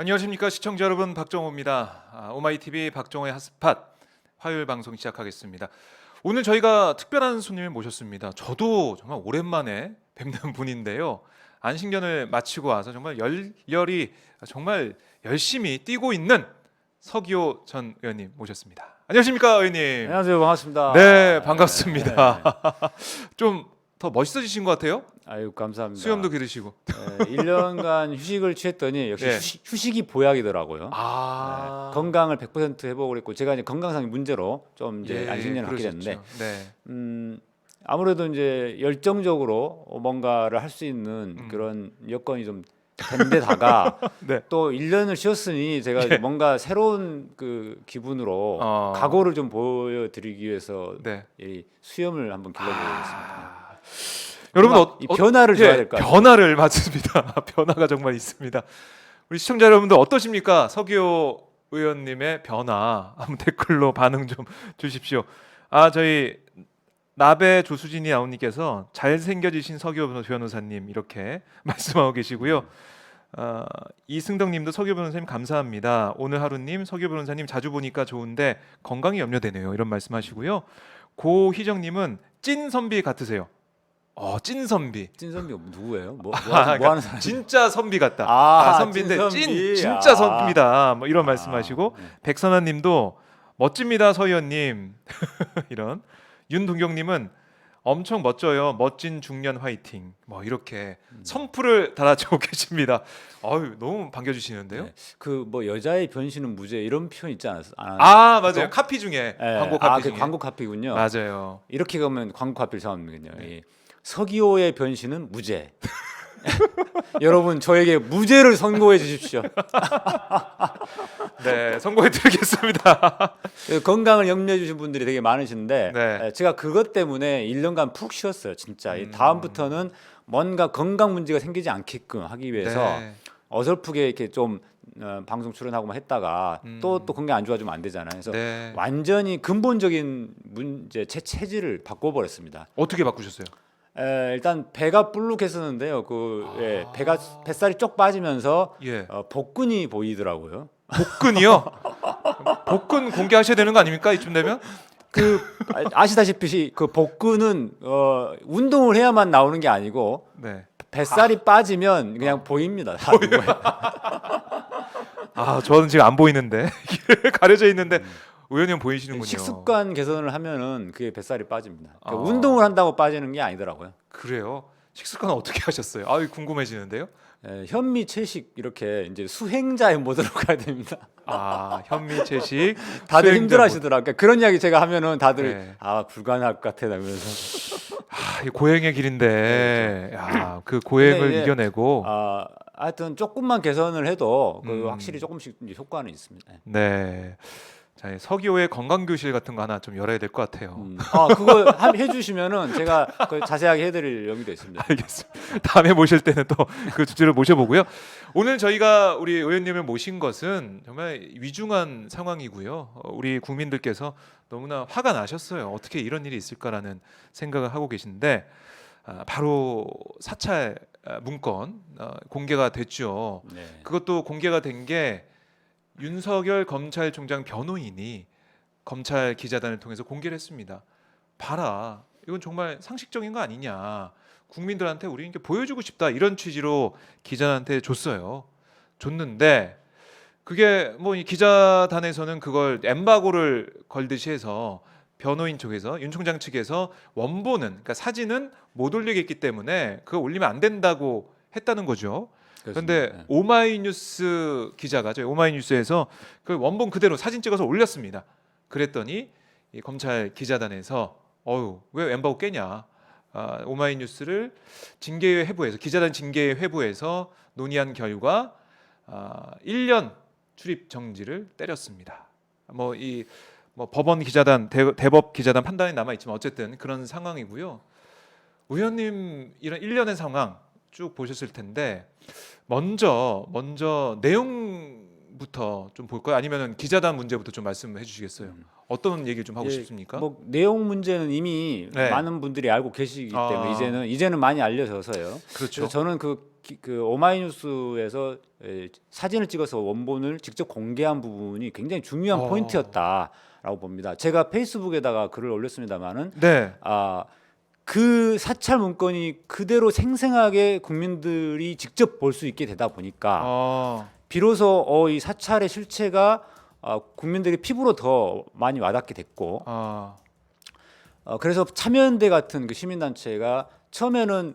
안녕하십니까 시청자 여러분, 박정호입니다. 오마이TV 박정호의 핫스팟 화요일 방송 시작하겠습니다. 오늘 저희가 특별한 손님을 모셨습니다. 저도 정말 오랜만에 뵙는 분인데요. 안식년을 마치고 와서 정말 열렬히 정말 열심히 뛰고 있는 서기호 전 의원님 모셨습니다. 안녕하십니까 의원님. 안녕하세요. 반갑습니다. 네, 반갑습니다. 좀 더 멋있어지신 것 같아요. 아유, 감사합니다. 수염도 기르시고. 1년간 휴식을 취했더니 역시 네. 휴식이 보약이더라고요. 건강을 100% 회복을 했고 제가 이제 건강상 문제로 좀 이제 안식년을 갖게 됐는데 네. 아무래도 이제 열정적으로 뭔가를 할 수 있는 그런 여건이 좀 된데다가 네. 또 1년을 쉬었으니 제가 이제 뭔가 새로운 그 기분으로 각오를 좀 보여드리기 위해서 네. 이 수염을 한번 길러보겠습니다. 여러분 이 변화를 줘야 될 것 같아요. 변화를 맞습니다. 변화가 정말 있습니다. 우리 시청자 여러분들 어떠십니까? 서기호 의원님의 변화 한번 댓글로 반응 좀 주십시오. 저희 나베 조수진이 아우님께서 잘생겨지신 서기호 변호사님 이렇게 말씀하고 계시고요. 이승덕님도 서기호 변호사님 감사합니다. 오늘 하루님 서기호 변호사님 자주 보니까 좋은데 건강이 염려되네요. 이런 말씀하시고요. 고희정님은 찐 선비 같으세요. 찐 선비. 찐 선비 누구예요? 뭐 하는 사람? 진짜 선비 같다. 선비인데 찐 선비. 진짜 선비다. 뭐 이런 말씀하시고 네. 백선아님도 멋집니다, 서 의원님. 이런 윤동경님은 엄청 멋져요. 멋진 중년 화이팅. 뭐 이렇게 선풀을 달아주고 계십니다. 너무 반겨주시는데요. 네. 그 뭐 여자의 변신은 무죄 이런 표현 있지 않았어요? 맞아요. 그죠? 카피 중에 네. 광고 카피 그 중에. 광고 카피군요. 맞아요. 이렇게 가면 광고 카피를 정합니다요. 네. 서기호의 변신은 무죄. 여러분 저에게 무죄를 선고해 주십시오. 네, 선고해드리겠습니다. 건강을 염려해 주신 분들이 되게 많으신데 네. 제가 그것 때문에 1년간 푹 쉬었어요. 진짜 다음부터는 뭔가 건강 문제가 생기지 않게끔 하기 위해서 네. 어설프게 이렇게 좀 방송 출연하고만 했다가 또 건강 안 좋아지면 안 되잖아요. 그래서 네. 완전히 근본적인 문제 체질을 바꿔버렸습니다. 어떻게 바꾸셨어요? 일단 배가 불룩했었는데요. 배가 뱃살이 쪽 빠지면서 예. 복근이 보이더라고요. 복근이요? 복근 공개하셔야 되는 거 아닙니까? 이쯤 되면? 아시다시피 그 복근은 운동을 해야만 나오는 게 아니고 네. 뱃살이 빠지면 그냥 보입니다. 다 누구예요. 저는 지금 안 보이는데 가려져 있는데 의원님 보이시는군요. 식습관 개선을 하면은 그게 뱃살이 빠집니다. 그러니까 아. 운동을 한다고 빠지는 게 아니더라고요. 그래요? 식습관 어떻게 하셨어요? 궁금해지는데요. 현미 채식 이렇게 이제 수행자의 모드로 가야 됩니다. 현미 채식. 다들 수행자 힘들어하시더라고요. 그러니까 그런 이야기 제가 하면은 다들 네. 불가능할 것 같아 이러면서. 이 고행의 길인데, 그 고행을 근데 이제, 이겨내고. 하여튼 조금만 개선을 해도 확실히 조금씩 이제 효과는 있습니다. 네. 자, 서기호의 건강 교실 같은 거 하나 좀 열어야 될 것 같아요. 그거 해주시면은 제가 자세하게 해드릴 여기도 있습니다. 알겠습니다. 다음에 모실 때는 또 그 주제를 모셔보고요. 오늘 저희가 우리 의원님을 모신 것은 정말 위중한 상황이고요. 우리 국민들께서 너무나 화가 나셨어요. 어떻게 이런 일이 있을까라는 생각을 하고 계신데 바로 사찰 문건 공개가 됐죠. 네. 그것도 공개가 된 게 윤석열 검찰총장 변호인이 검찰 기자단을 통해서 공개를 했습니다. 봐라, 이건 정말 상식적인 거 아니냐. 국민들한테 우리 이렇게 보여주고 싶다 이런 취지로 기자한테 줬는데 그게 뭐 이 기자단에서는 그걸 엠바고를 걸듯이 해서 변호인 쪽에서 윤 총장 측에서 원본은 그러니까 사진은 못 올리겠기 때문에 그거 올리면 안 된다고 했다는 거죠. 그런데 네. 오마이뉴스 기자가 저희 오마이뉴스에서 그 원본 그대로 사진 찍어서 올렸습니다. 그랬더니 이 검찰 기자단에서 왜 엠바고 깨냐. 오마이뉴스를 징계회 회부에서 기자단 징계회 회부에서 논의한 결과 1년 출입 정지를 때렸습니다. 법원 기자단 대법 기자단 판단이 남아 있지만 어쨌든 그런 상황이고요. 의원님 이런 1년의 상황 쭉 보셨을 텐데 먼저 내용 문제부터 좀 볼까요? 아니면은 기자단 문제부터 좀 말씀해 주시겠어요? 어떤 얘기를 좀 하고 예, 싶습니까? 뭐 내용 문제는 이미 네. 많은 분들이 알고 계시기 때문에 아. 이제는 많이 알려져서요. 그렇죠. 그래서 저는 그 오마이뉴스에서 사진을 찍어서 원본을 직접 공개한 부분이 굉장히 중요한 어. 포인트였다라고 봅니다. 제가 페이스북에다가 글을 올렸습니다만은 네. 그 사찰 문건이 그대로 생생하게 국민들이 직접 볼 수 있게 되다 보니까 비로소 이 사찰의 실체가 국민들의 피부로 더 많이 와닿게 됐고 그래서 참여연대 같은 그 시민단체가 처음에는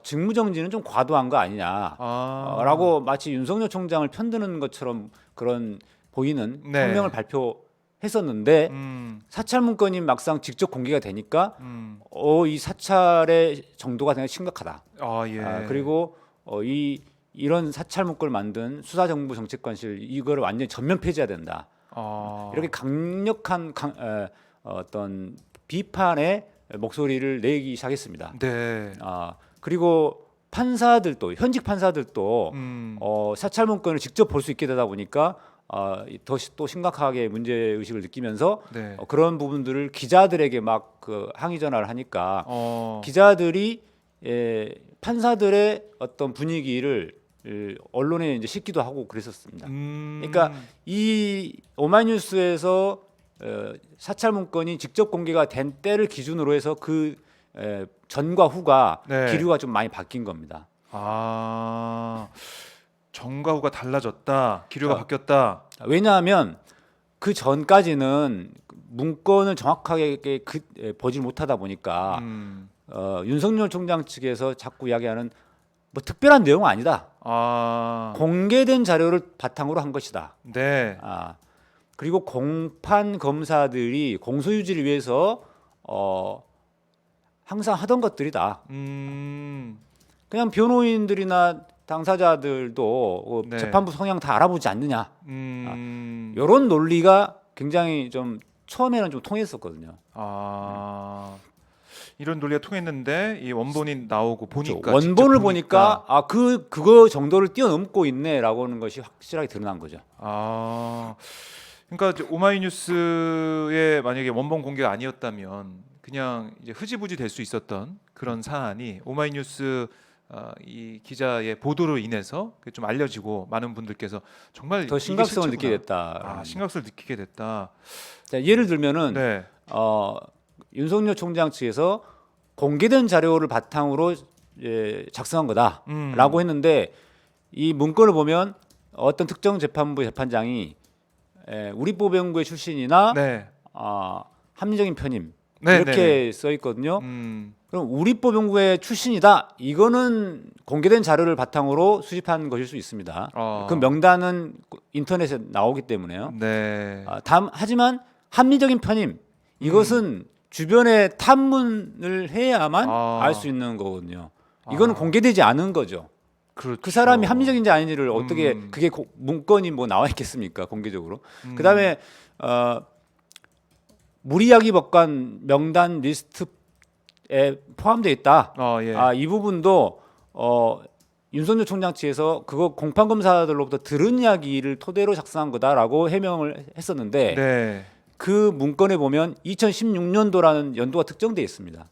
직무정지는 좀 과도한 거 아니냐라고 마치 윤석열 총장을 편드는 것처럼 그런 보이는 네. 성명을 발표했었는데 사찰 문건이 막상 직접 공개가 되니까 이 사찰의 정도가 굉장히 심각하다. 예. 그리고 이런 사찰 문건을 만든 수사정부 정책관실 이거를 완전히 전면 폐지해야 된다. 이렇게 강력한 어떤 비판의 목소리를 내기 시작했습니다. 네. 그리고 판사들도 현직 판사들도 사찰 문건을 직접 볼 수 있게 되다 보니까 더 또 심각하게 문제 의식을 느끼면서 네. 그런 부분들을 기자들에게 막 그 항의 전화를 하니까 기자들이 판사들의 어떤 분위기를 언론에 이제 싣기도 하고 그랬었습니다. 그러니까 이 오마이뉴스에서 사찰 문건이 직접 공개가 된 때를 기준으로 해서 그 전과 후가 네. 기류가 좀 많이 바뀐 겁니다. 전과 후가 달라졌다. 기류가 바뀌었다. 왜냐하면 그 전까지는 문건을 정확하게 보질 못하다 보니까 윤석열 총장 측에서 자꾸 이야기하는 뭐 특별한 내용은 아니다. 공개된 자료를 바탕으로 한 것이다. 네. 그리고 공판 검사들이 공소유지를 위해서 항상 하던 것들이다. 그냥 변호인들이나 당사자들도 네. 재판부 성향 다 알아보지 않느냐. 이런 논리가 굉장히 좀 처음에는 좀 통했었거든요. 이런 논리가 통했는데 이 원본이 나오고 보니까 원본을 보니까 그거 정도를 뛰어넘고 있네라고 하는 것이 확실하게 드러난 거죠. 그러니까 이제 오마이뉴스의 만약에 원본 공개가 아니었다면 그냥 이제 흐지부지 될 수 있었던 그런 사안이 오마이뉴스 이 기자의 보도로 인해서 좀 알려지고 많은 분들께서 정말 더 이게 심각성을 실체구나. 느끼게 됐다. 심각성을 느끼게 됐다. 자, 예를 들면은 네. 윤석열 총장 측에서 공개된 자료를 바탕으로 작성한 거다라고 했는데 이 문건을 보면 어떤 특정 재판부 재판장이 우리법연구회 출신이나 네. 합리적인 편임 네, 이렇게 써 있거든요. 그럼 우리법연구회 출신이다. 이거는 공개된 자료를 바탕으로 수집한 것일 수 있습니다. 그 명단은 인터넷에 나오기 때문에요. 네. 하지만 합리적인 편임 이것은 주변에 탐문을 해야만 알 수 있는 거거든요. 이거는 공개되지 않은 거죠. 그렇죠. 그 사람이 합리적인지 아닌지를 어떻게 그게 문건이 뭐 나와 있겠습니까 공개적으로. 그다음에 무리야기 법관 명단 리스트에 포함되어 있다. 예. 이 부분도 윤석열 총장 측에서 그거 공판 검사들로부터 들은 이야기를 토대로 작성한 거다라고 해명을 했었는데 네. 그 문건에 보면 2016년도라는 연도가 특정되어 있습니다.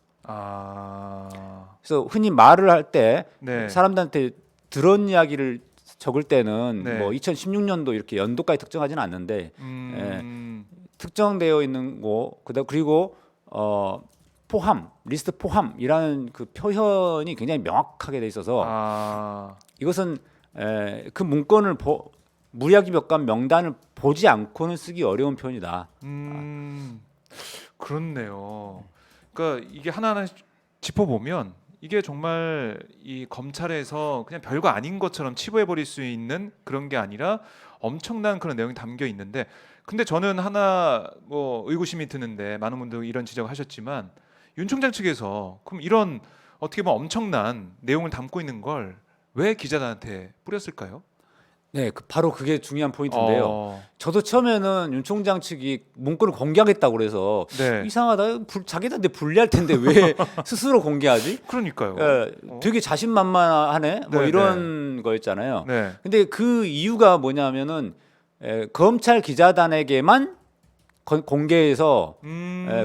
그래서 흔히 말을 할 때 네. 사람들한테 들은 이야기를 적을 때는 네. 뭐 2016년도 이렇게 연도까지 특정하지는 않는데 특정되어 있는 거 그리고 포함 리스트 포함이라는 그 표현이 굉장히 명확하게 돼 있어서 이것은 그 문건을 무리야기 법관 명단을 보지 않고는 쓰기 어려운 표현이다. 그렇네요. 그러니까 이게 하나하나 짚어보면 이게 정말 이 검찰에서 그냥 별거 아닌 것처럼 치부해 버릴 수 있는 그런 게 아니라 엄청난 그런 내용이 담겨 있는데, 근데 저는 하나 뭐 의구심이 드는데 많은 분들이 이런 지적을 하셨지만 윤 총장 측에서 그럼 이런 어떻게 보면 엄청난 내용을 담고 있는 걸 왜 기자단한테 뿌렸을까요? 네, 바로 그게 중요한 포인트인데요. 저도 처음에는 윤 총장 측이 문건을 공개하겠다고 그래서 네. 이상하다. 자기들한테 불리할 텐데 왜 스스로 공개하지? 그러니까요. 되게 자신만만하네. 뭐 네, 이런 거였잖아요. 네. 근데 그 이유가 뭐냐면은 검찰 기자단에게만 공개해서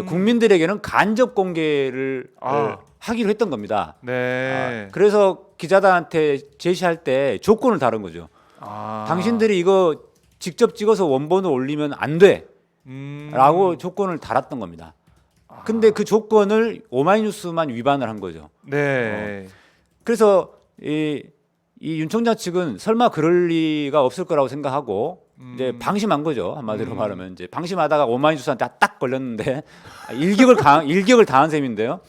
국민들에게는 간접 공개를 하기로 했던 겁니다. 네. 그래서 기자단한테 제시할 때 조건을 다른 거죠. 당신들이 이거 직접 찍어서 원본을 올리면 안 돼. 라고 조건을 달았던 겁니다. 근데 그 조건을 오마이뉴스만 위반을 한 거죠. 네. 그래서 이 윤 총장 측은 설마 그럴 리가 없을 거라고 생각하고 이제 방심한 거죠. 한마디로 말하면 이제 방심하다가 오마이뉴스한테 딱 걸렸는데 일격을 당한 셈인데요.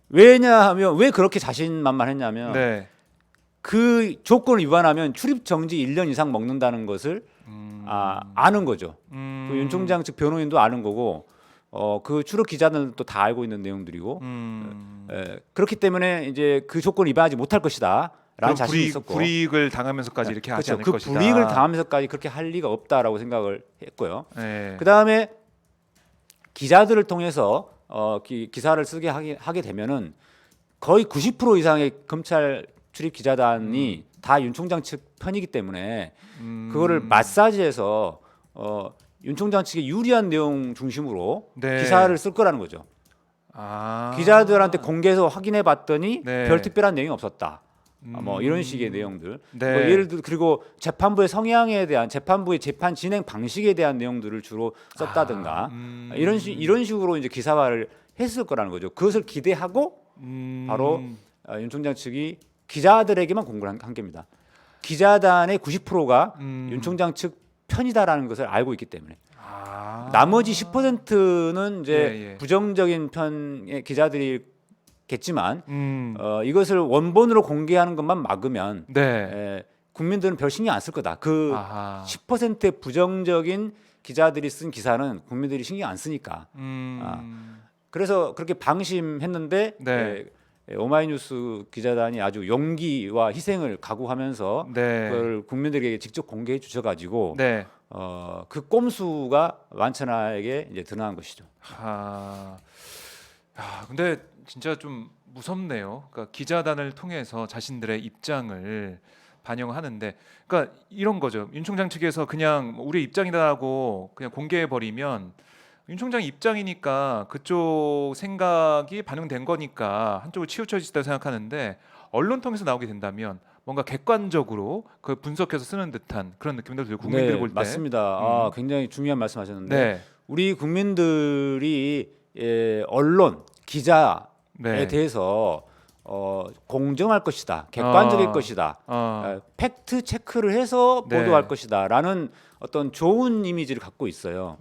왜냐하면 왜 그렇게 자신만만했냐면 네. 그 조건을 위반하면 출입 정지 1년 이상 먹는다는 것을 아는 거죠. 그 윤 총장 측 변호인도 아는 거고 그 출입 기자들도 다 알고 있는 내용들이고 그렇기 때문에 이제 그 조건을 위반하지 못할 것이다라는 자신이 있었고 불이익을 당하면서까지 이렇게 하지 않을 그 것이다. 불이익을 당하면서까지 그렇게 할 리가 없다라고 생각을 했고요. 네. 그 다음에 기자들을 통해서 기사를 쓰게 하게 되면은 거의 90% 이상의 검찰 출입 기자단이 다 윤 총장 측 편이기 때문에 그거를 마사지해서 윤 총장 측에 유리한 내용 중심으로 네. 기사를 쓸 거라는 거죠. 기자들한테 공개해서 확인해 봤더니 네. 별 특별한 내용이 없었다. 뭐 이런 식의 내용들. 네. 뭐 예를 들어 그리고 재판부의 성향에 대한 재판부의 재판 진행 방식에 대한 내용들을 주로 썼다든가 이런 식으로 이제 기사화를 했을 거라는 거죠. 그것을 기대하고 바로 윤 총장 측이 기자들에게만 공개를 한 겁니다. 기자단의 90%가 윤 총장 측 편이다라는 것을 알고 있기 때문에 나머지 10%는 이제 부정적인 편의 기자들이겠지만 이것을 원본으로 공개하는 것만 막으면 국민들은 별 신경 안 쓸 거다. 그 10%의 부정적인 기자들이 쓴 기사는 국민들이 신경 안 쓰니까. 그래서 그렇게 방심했는데 오마이뉴스 기자단이 아주 용기와 희생을 각오하면서 그걸 국민들에게 직접 공개해 주셔가지고 그 꼼수가 완천하에게 이제 드러난 것이죠. 근데 진짜 좀 무섭네요. 그러니까 기자단을 통해서 자신들의 입장을 반영하는데, 그러니까 이런 거죠. 윤 총장 측에서 그냥 우리 입장이다라고 그냥 공개해 버리면 윤 총장 입장이니까 그쪽 생각이 반영된 거니까 한쪽으로 치우쳐지다고 생각하는데 언론 통해서 나오게 된다면 뭔가 객관적으로 그걸 분석해서 쓰는 듯한 그런 느낌도 들고 국민들 볼 때 맞습니다. 굉장히 중요한 말씀하셨는데 우리 국민들이 언론 기자에 대해서 공정할 것이다, 객관적일 것이다, 팩트 체크를 해서 보도할 것이다라는 어떤 좋은 이미지를 갖고 있어요.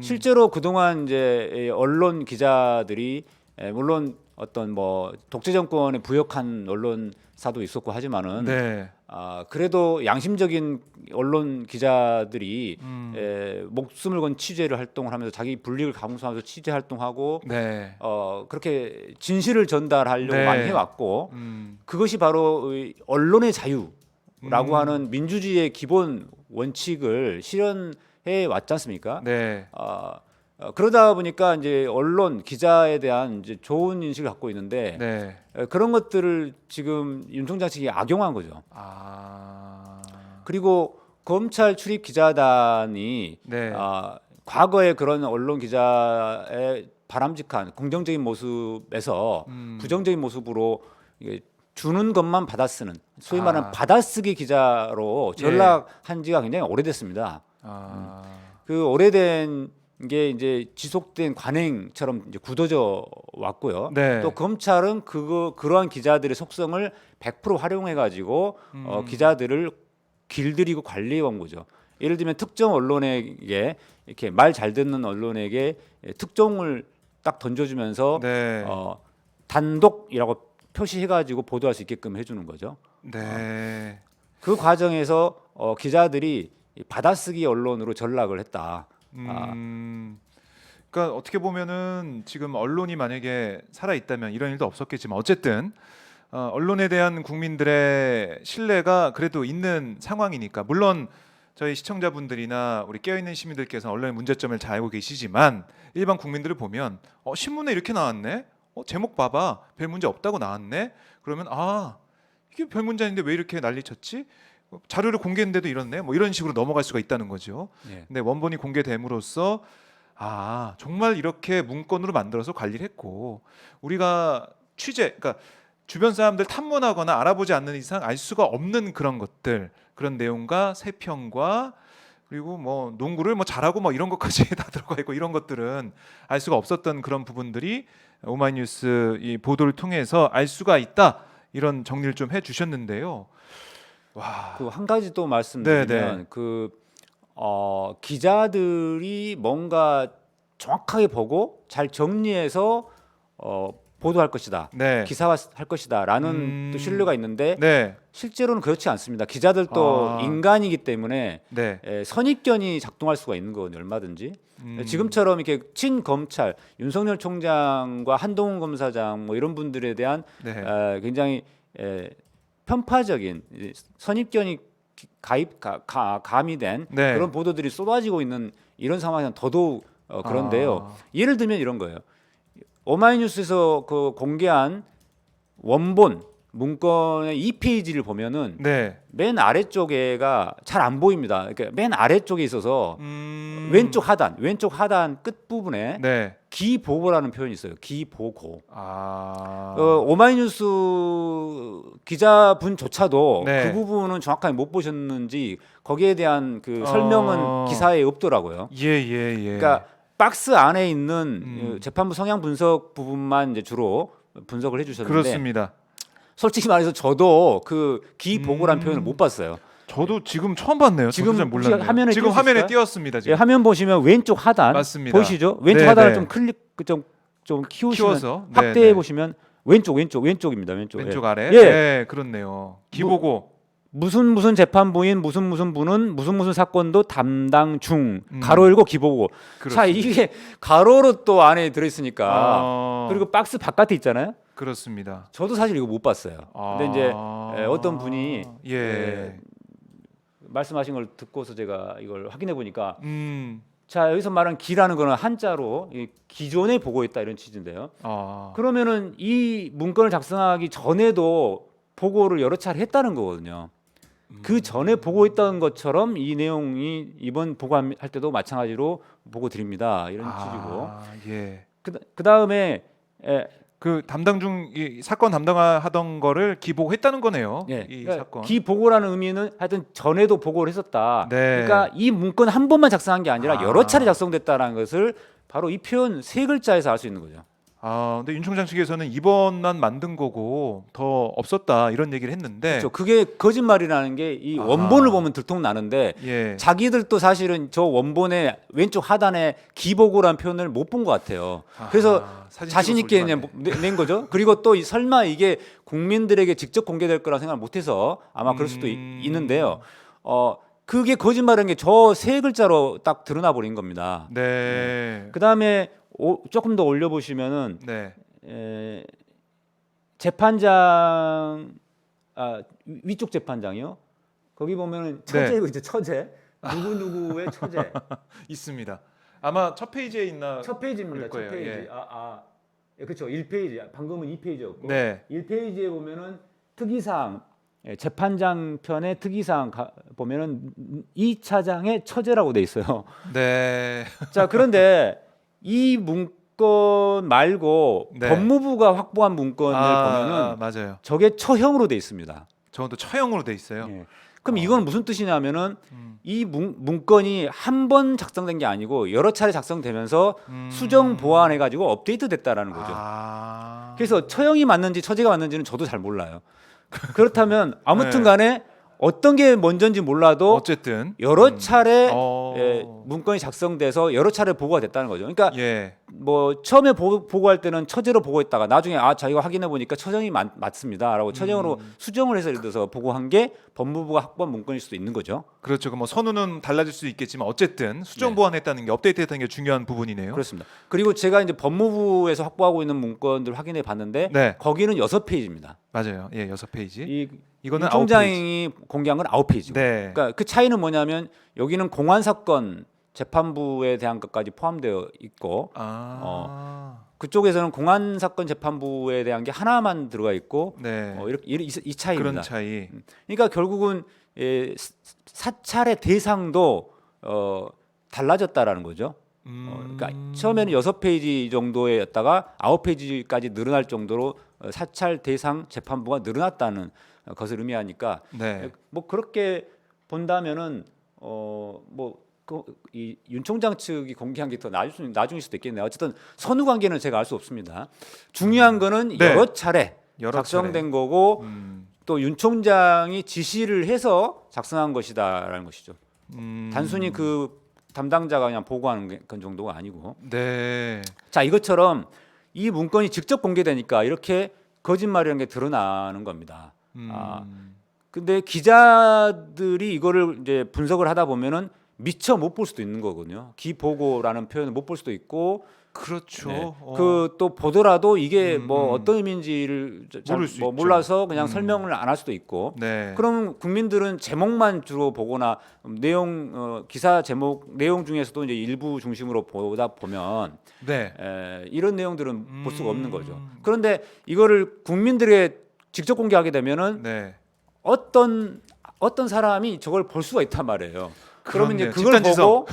실제로 그동안 이제 언론 기자들이 물론 어떤 뭐 독재 정권에 부역한 언론사도 있었고 하지만은 그래도 양심적인 언론 기자들이 목숨을 건 취재 활동을 하면서 자기 불리익을 감수하면서 취재 활동하고 그렇게 진실을 전달하려고 많이 해왔고 그것이 바로 언론의 자유라고 하는 민주주의의 기본 원칙을 실현해 왔지 않습니까? 그러다 보니까 이제 언론 기자에 대한 이제 좋은 인식을 갖고 있는데 그런 것들을 지금 윤 총장 측이 악용한 거죠. 그리고 검찰 출입 기자단이 과거에 그런 언론 기자의 바람직한 긍정적인 모습에서 부정적인 모습으로 주는 것만 받아 쓰는 소위 말하는 받아쓰기 기자로 전락한 지가 굉장히 오래됐습니다. 그 오래된 게 이제 지속된 관행처럼 이제 굳어져 왔고요. 또 검찰은 그러한 기자들의 속성을 100% 활용해 가지고 기자들을 길들이고 관리해 온 거죠. 예를 들면 특정 언론에게 이렇게 말 잘 듣는 언론에게 특종을 딱 던져주면서 단독이라고 표시해가지고 보도할 수 있게끔 해주는 거죠. 그 과정에서 기자들이 받아쓰기 언론으로 전락을 했다. 그러니까 어떻게 보면은 지금 언론이 만약에 살아 있다면 이런 일도 없었겠지만 어쨌든 언론에 대한 국민들의 신뢰가 그래도 있는 상황이니까 물론 저희 시청자분들이나 우리 깨어있는 시민들께서 언론의 문제점을 잘 알고 계시지만 일반 국민들을 보면 신문에 이렇게 나왔네, 제목 봐봐 별 문제 없다고 나왔네, 그러면 이게 별 문제 아닌데 왜 이렇게 난리쳤지? 자료를 공개했는데도 이렇네. 뭐 이런 식으로 넘어갈 수가 있다는 거죠. 예. 근데 원본이 공개됨으로써 정말 이렇게 문건으로 만들어서 관리를 했고 우리가 그러니까 주변 사람들 탐문하거나 알아보지 않는 이상 알 수가 없는 그런 것들, 그런 내용과 세평과 그리고 뭐 농구를 뭐 잘하고 뭐 이런 것까지 다 들어가 있고 이런 것들은 알 수가 없었던 그런 부분들이 오마이뉴스 이 보도를 통해서 알 수가 있다. 이런 정리를 좀 해주셨는데요. 와. 그 한 가지 또 말씀드리면 기자들이 뭔가 정확하게 보고 잘 정리해서 보도할 것이다. 네. 기사화할 것이다라는 또 신뢰가 있는데 네. 실제로는 그렇지 않습니다. 기자들도 인간이기 때문에 네. 선입견이 작동할 수가 있는 거거든요. 얼마든지. 지금처럼 이렇게 친검찰 윤석열 총장과 한동훈 검사장 뭐 이런 분들에 대한 네. 굉장히 편파적인 선입견이 가미된 네. 그런 보도들이 쏟아지고 있는 이런 상황에서는 더더욱 그런데요. 예를 들면 이런 거예요. 오마이뉴스에서 그 공개한 원본 문건의 2페이지를 보면은 네. 맨 아래쪽에가 잘 안 보입니다. 그러니까 맨 아래쪽에 있어서 왼쪽 하단 끝 부분에 네. 기보고라는 표현이 있어요. 기보고. 아. 오마이뉴스 기자분조차도 네. 그 부분은 정확하게 못 보셨는지 거기에 대한 그 설명은 기사에 없더라고요. 예. 그러니까 박스 안에 있는 재판부 성향 분석 부분만 이제 주로 분석을 해주셨는데 그렇습니다. 솔직히 말해서 저도 그 기보고란 표현을 못 봤어요. 저도 지금 처음 봤네요. 지금 저도 잘 혹시 몰랐네요. 화면에 지금 띄울 수 화면에 있을까요? 띄웠습니다. 예, 지금. 화면 보시면 왼쪽 하단 맞습니다. 보이시죠? 왼쪽 네, 하단을 네. 좀 좀 키우시면 키워서 확대해 보시면 왼쪽입니다. 왼쪽 예. 아래. 예. 네, 그렇네요. 기보고. 무슨 재판부인 무슨 부는 무슨 사건도 담당 중 가로 열고 기보고. 자, 이게 가로로 또 안에 들어 있으니까 그리고 박스 바깥에 있잖아요. 그렇습니다. 저도 사실 이거 못 봤어요. 근데 이제 어떤 분이 말씀하신 걸 듣고서 제가 이걸 확인해 보니까 자, 여기서 말하는 기라는 거는 한자로 기존에 보고 있다 이런 취지인데요. 그러면은 이 문건을 작성하기 전에도 보고를 여러 차례 했다는 거거든요. 그 전에 보고 있던 것처럼 이 내용이 이번 보고할 때도 마찬가지로 보고 드립니다. 이런 취지고. 예. 그다음에 그 담당 중 이 사건 담당하던 거를 기보했다는 거네요. 예. 이 그러니까 사건. 기보고라는 의미는 하여튼 전에도 보고를 했었다. 네. 그러니까 이 문건 한 번만 작성한 게 아니라 여러 차례 작성됐다라는 것을 바로 이 표현 세 글자에서 알 수 있는 거죠. 근데 윤 총장 측에서는 이번만 만든 거고 더 없었다 이런 얘기를 했는데 그렇죠. 그게 거짓말이라는 게 이 원본을 보면 들통나는데 예. 자기들도 사실은 저 원본의 왼쪽 하단에 기보고라는 표현을 못 본 것 같아요. 그래서 자신 있게 낸 거죠. 그리고 또 설마 이게 국민들에게 직접 공개될 거라 생각을 못해서 아마 그럴 수도 있는데요. 그게 거짓말인 게 저 세 글자로 딱 드러나 버린 겁니다. 네. 그다음에 조금 더 올려 보시면은 네. 재판장 위쪽 재판장이요. 거기 보면은 처제고 이제 처제 누구의 처제 있습니다. 아마 첫 페이지에 있나? 첫 페이지입니다. 첫 거예요. 페이지. 예. 예, 그렇죠. 1페이지. 방금은 2페이지였고 네. 1페이지에 보면은 특이사항 재판장 편의 특이사항 보면은 이 차장의 처제라고 돼 있어요. 네. 자, 그런데 이 문건 말고 법무부가 확보한 문건을 보면은 맞아요. 저게 처형으로 돼 있습니다. 저건 또 처형으로 돼 있어요. 예. 그럼 이건 무슨 뜻이냐면은 이 문건이 한 번 작성된 게 아니고 여러 차례 작성되면서 수정 보완해 가지고 업데이트 됐다라는 거죠. 그래서 처형이 맞는지 처제가 맞는지는 저도 잘 몰라요. 그렇다면 아무튼 간에 어떤 게 먼저인지 몰라도 어쨌든 여러 차례 문건이 작성돼서 여러 차례 보고가 됐다는 거죠. 그러니까 뭐 처음에 보고할 때는 처제로 보고했다가 나중에 자기가 확인해 보니까 처형이 맞습니다라고 처형으로 수정을 해서 예를 들어서 보고한 게 법무부가 확보한 문건일 수도 있는 거죠. 그렇죠. 뭐 선우는 달라질 수 있겠지만 어쨌든 수정 보완했다는 게 업데이트했다는 게 중요한 부분이네요. 그렇습니다. 그리고 제가 이제 법무부에서 확보하고 있는 문건들 확인해 봤는데 거기는 6페이지입니다. 맞아요. 예, 6페이지. 이거는 총장이 공개한 건 9페이지고. 그러니까 그 차이는 뭐냐면 여기는 공안 사건 재판부에 대한 것까지 포함되어 있고 그쪽에서는 공안 사건 재판부에 대한 게 하나만 들어가 있고 네. 이렇게 이 차이입니다. 그런 차이. 그러니까 결국은 사찰의 대상도 달라졌다라는 거죠. 그러니까 처음에는 6페이지 정도였다가 9페이지까지 늘어날 정도로 사찰 대상 재판부가 늘어났다는 것을 의미하니까 네. 뭐 그렇게 본다면은 이 윤 총장 측이 공개한 게 더 나중일 수도 있겠네요. 어쨌든 선후 관계는 제가 알 수 없습니다. 중요한 거는 네. 여러 차례 여러 작성된 차례. 거고 또 윤 총장이 지시를 해서 작성한 것이다라는 것이죠. 단순히 그 담당자가 그냥 보고하는 건 정도가 아니고. 네. 자, 이것처럼 이 문건이 직접 공개되니까 이렇게 거짓말이라는 게 드러나는 겁니다. 근데 기자들이 이거를 이제 분석을 하다 보면은 미처 못 볼 수도 있는 거거든요. 기보고라는 표현을 못 볼 수도 있고, 그렇죠. 네. 그 또 보더라도 이게 뭐 어떤 의미인지를 모를 수 있죠. 몰라서 그냥 설명을 안 할 수도 있고. 네. 그럼 국민들은 제목만 주로 보거나 내용 기사 제목 내용 중에서도 이제 일부 중심으로 보다 보면 네. 이런 내용들은 볼 수가 없는 거죠. 그런데 이거를 국민들에게 직접 공개하게 되면은 네. 어떤 사람이 저걸 볼 수가 있단 말이에요. 그러면 이제 그렇네요. 그걸 집단지성. 보고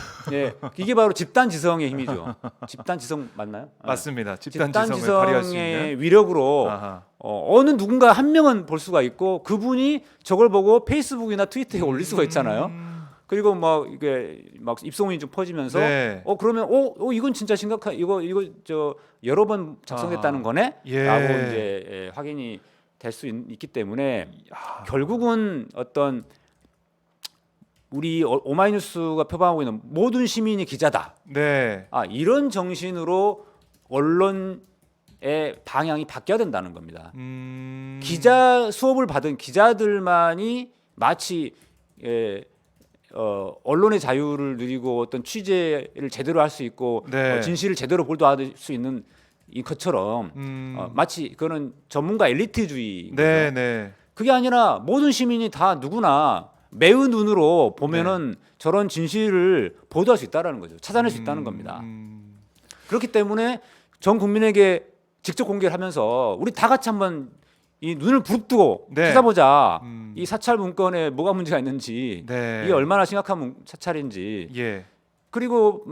이게 바로 집단지성의 힘이죠. 집단지성 맞나요? 맞습니다. 집단지성을 발휘할 수 있는. 집단지성의 위력으로 아하. 어느 누군가 한 명은 볼 수가 있고 그분이 저걸 보고 페이스북이나 트위터에 올릴 수가 있잖아요. 그리고 막 이게 막 입소문이 좀 퍼지면서 네. 그러면 이건 진짜 심각한 이거 저 여러 번 작성됐다는 거네? 예. 라고 이제 확인이 될 수 있기 때문에 결국은 어떤 우리 오마이뉴스가 표방하고 있는 모든 시민이 기자다. 네. 이런 정신으로 언론의 방향이 바뀌어야 된다는 겁니다. 기자 수업을 받은 기자들만이 마치 언론의 자유를 누리고 어떤 취재를 제대로 할 수 있고 네. 진실을 제대로 보도할 수 있는 이 것처럼 마치 그거는 전문가 엘리트주의. 네, 네. 그게 아니라 모든 시민이 다 누구나 매의 눈으로 보면은 저런 진실을 보도할 수 있다라는 거죠. 찾아낼 수 있다는 겁니다. 그렇기 때문에 전 국민에게 직접 공개를 하면서 우리 다 같이 한번 이 눈을 부릅뜨고 네. 찾아보자. 이 사찰 문건에 뭐가 문제가 있는지, 네. 이게 얼마나 심각한 사찰인지. 예. 그리고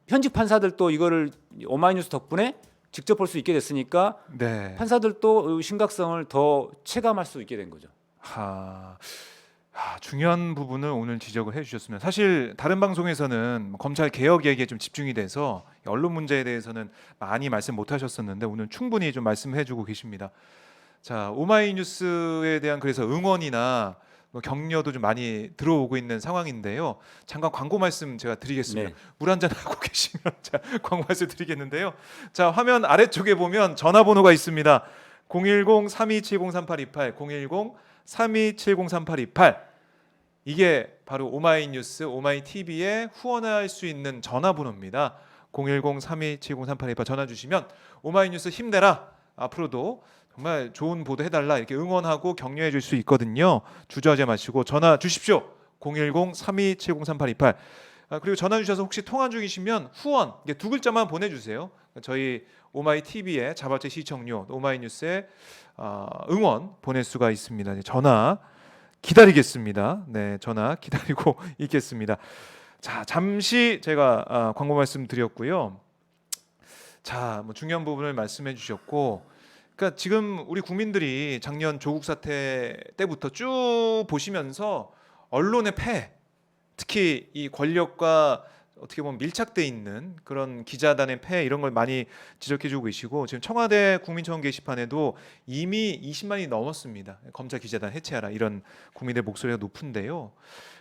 현직 판사들도 이거를 오마이뉴스 덕분에 직접 볼 수 있게 됐으니까 네. 판사들도 심각성을 더 체감할 수 있게 된 거죠. 중요한 부분을 오늘 지적을 해주셨습니다. 사실 다른 방송에서는 검찰 개혁 얘기에 좀 집중이 돼서 언론 문제에 대해서는 많이 말씀 못하셨었는데 오늘 충분히 좀 말씀해주고 계십니다. 자, 오마이뉴스에 대한 그래서 응원이나 뭐 격려도 좀 많이 들어오고 있는 상황인데요. 잠깐 광고 말씀 제가 드리겠습니다. 네. 물 한잔 하고 계시면 자, 광고 말씀 드리겠는데요. 자, 화면 아래쪽에 보면 전화번호가 있습니다. 010-3270-3828, 010-3270-3828. 이게 바로 오마이뉴스, 오마이TV에 후원할 수 있는 전화번호입니다. 010-3270-3828 전화 주시면 오마이뉴스 힘내라. 앞으로도 정말 좋은 보도 해달라 이렇게 응원하고 격려해 줄 수 있거든요. 주저하지 마시고 전화 주십시오. 010-3270-3828. 그리고 전화 주셔서 혹시 통화 중이시면 후원 이게 두 글자만 보내주세요. 저희 오마이TV의 자발적 시청료, 오마이뉴스에 응원 보낼 수가 있습니다. 전화 기다리겠습니다. 네, 전화 기다리고 있겠습니다. 자, 잠시 제가 광고 말씀드렸고요. 자, 뭐 중요한 부분을 말씀해 주셨고, 그러니까 지금 우리 국민들이 작년 조국 사태 때부터 쭉 보시면서 언론의 폐, 특히 이 권력과 어떻게 보면 밀착돼 있는 그런 기자단의 폐 이런 걸 많이 지적해주고 계시고 지금 청와대 국민청원 게시판에도 이미 20만이 넘었습니다. 검찰 기자단 해체하라 이런 국민의 목소리가 높은데요.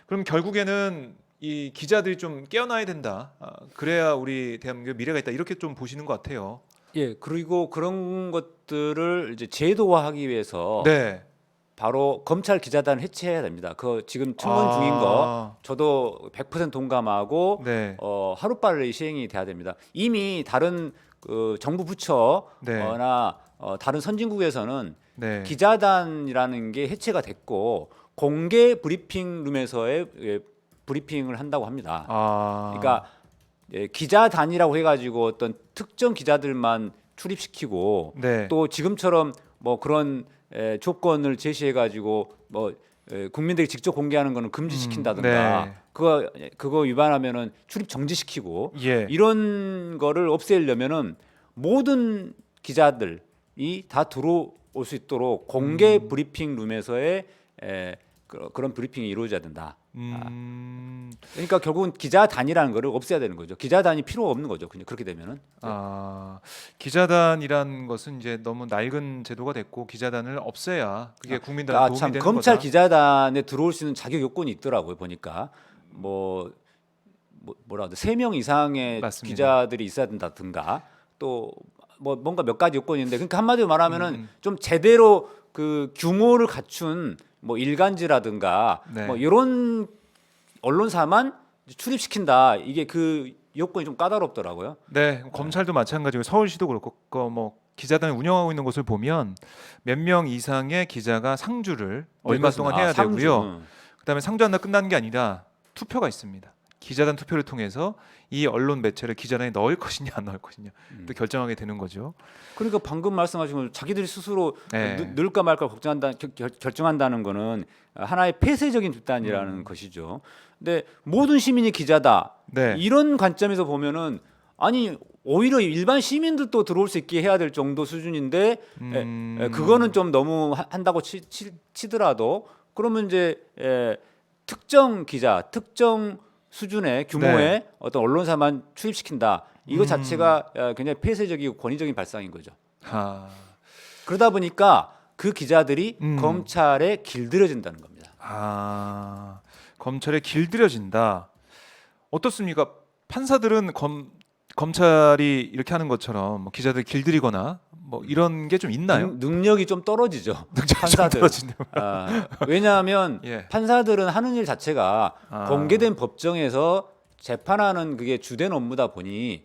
그럼 결국에는 이 기자들이 좀 깨어나야 된다. 그래야 우리 대한민국의 미래가 있다. 이렇게 좀 보시는 것 같아요. 예, 그리고 그런 것들을 이제 제도화하기 위해서 네. 바로 검찰 기자단 해체해야 됩니다. 그 지금 청원 중인 거 저도 100% 동감하고 네. 하루빨리 시행이 돼야 됩니다. 이미 다른 그 정부 부처나 네. 다른 선진국에서는 네. 기자단이라는 게 해체가 됐고 공개 브리핑 룸에서의 브리핑을 한다고 합니다. 그러니까 기자단이라고 해가지고 어떤 특정 기자들만 출입시키고 네. 또 지금처럼 뭐 그런 조건을 제시해 가지고 국민들이 직접 공개하는 거는 금지시킨다든가 네. 그거 위반하면은 출입 정지시키고 예. 이런 거를 없애려면은 모든 기자들이 다 들어올 수 있도록 공개 브리핑 룸에서의 그런 브리핑이 이루어져야 된다. 그러니까 결국은 기자단이라는 거를 없애야 되는 거죠. 기자단이 필요가 없는 거죠. 그냥 그렇게 되면은. 기자단이란 것은 이제 너무 낡은 제도가 됐고 기자단을 없애야 그게 국민들한테 도움이 참 되는 검찰 거다. 기자단에 들어올 수 있는 자격 요건이 있더라고요. 보니까 뭐라 하죠? 3명 이상의 맞습니다. 기자들이 있어야 된다든가 또 뭐 뭔가 몇 가지 요건인데 그러니까 한마디로 말하면은 좀 제대로 그 규모를 갖춘 뭐 일간지라든가 네. 뭐 이런 언론사만 출입시킨다. 이게 그 요건이 좀 까다롭더라고요. 네, 검찰도 마찬가지고 서울시도 그렇고 뭐 기자단을 운영하고 있는 곳을 보면 몇 명 이상의 기자가 상주를 얼마 동안 해야 상주. 되고요. 그다음에 상주한다 끝나는 게 아니라 투표가 있습니다. 기자단 투표를 통해서 이 언론 매체를 기자단에 넣을 것이냐 안 넣을 것이냐 또 결정하게 되는 거죠. 그러니까 방금 말씀하신 건 자기들이 스스로 네. 넣을까 말까 결정한다는 거는 하나의 폐쇄적인 집단이라는 것이죠. 근데 모든 시민이 기자다. 네. 이런 관점에서 보면은 아니 오히려 일반 시민들도 들어올 수 있게 해야 될 정도 수준인데 그거는 좀 너무 한다고 치더라도 그러면 이제 특정 기자, 특정 수준의 규모의 네. 어떤 언론사만 출입시킨다. 이거 자체가 굉장히 폐쇄적이고 권위적인 발상인 거죠. 그러다 보니까 그 기자들이 검찰에 길들여진다는 겁니다. 검찰에 길들여진다. 어떻습니까? 판사들은 검찰이 이렇게 하는 것처럼 뭐 기자들 길들이거나 뭐 이런 게 좀 있나요? 능력이 좀 떨어지죠. 판사들. 왜냐하면 예. 판사들은 하는 일 자체가 공개된 법정에서 재판하는 그게 주된 업무다 보니